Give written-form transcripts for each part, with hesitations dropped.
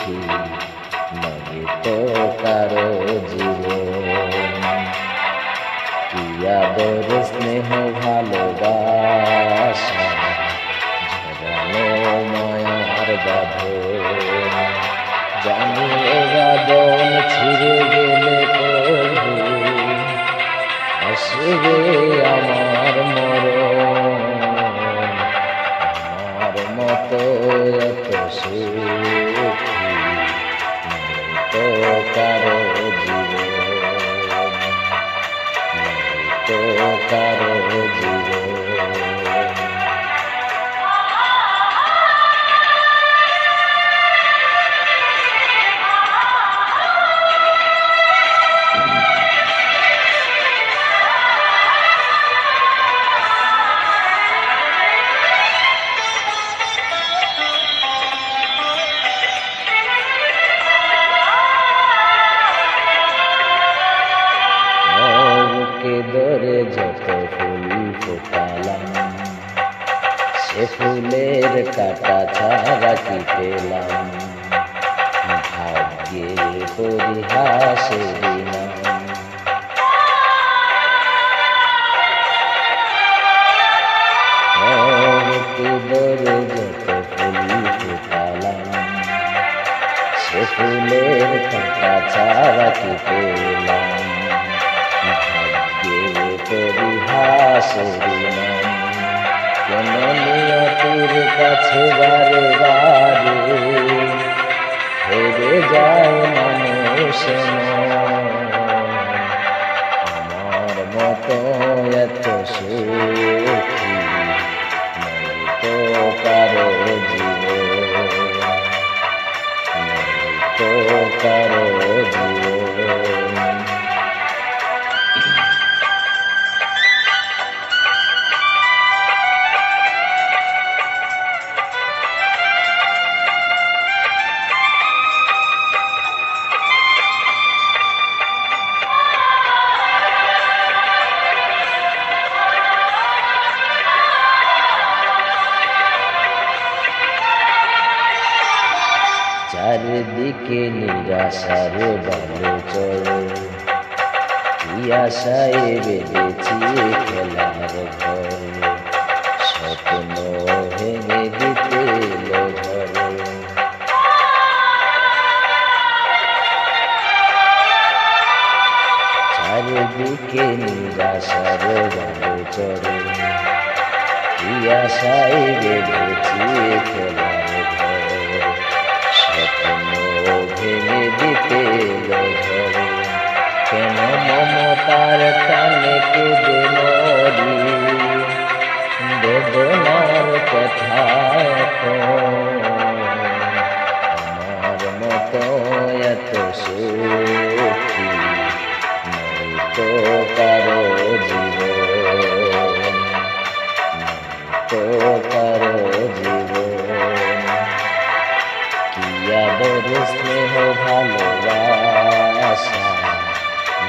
সুখী নয় তো কারো জীবন। কি আদর স্নেহ ভালোবাসা ঝরানো মায়ার বাঁধন। জানি এ বাঁধন ছিঁড়ে গেলে প্রভু আসবে আমার মরণ। আমার মতো এত সুখী নয় তো কারো জীবন, নয় তো কারো জীবন। ধরে যত ফুল ফোটালাম সে ফুলের কাটা ছাড়া কি পেলাম। ভাগ্যে পরিহাসের নাম। ধরে যত ফুল ফোটালাম সে ফুলের কাটা ছাড়া কি পেলাম। কেন নিয়তির কাছে বারে বারে হেরে যায় মানুষ আমার মতো এত সুখী নয় তো কারো জীবন, নয় তো কারো জীবন। চারিদিকে নিরাশার বালু চড়ে, কি আশায় বেঁধেছি খেলার ঘর। স্বপ্ন ভেঙে দিতে এলো ঝড়। চারিদিকে নিরাশার বালু চড়ে, কি আশায় বেঁধেছি খেলার ঘর। স্বপ্ন ভেঙে দিতে এলো ঝড়। কেন মমতার টানে কেঁদে মরি, বেদনার কথা আমার মতো এত সুখী নয় তো কারো জীবন, নয় তো কারো জীবন। কি আদর স্নেহ ভালোবাসা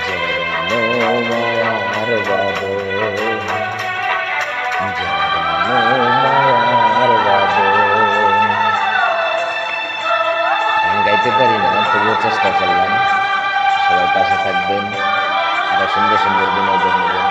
জড়ানো মায়ার বাঁধন, জড়ানো মায়ার বাঁধন। গান গাইতে পারি না, তবুও চেষ্টা করলাম। সবাই পাশে থাকবেন, আরো সুন্দর সুন্দর বিনোদন নেবেন।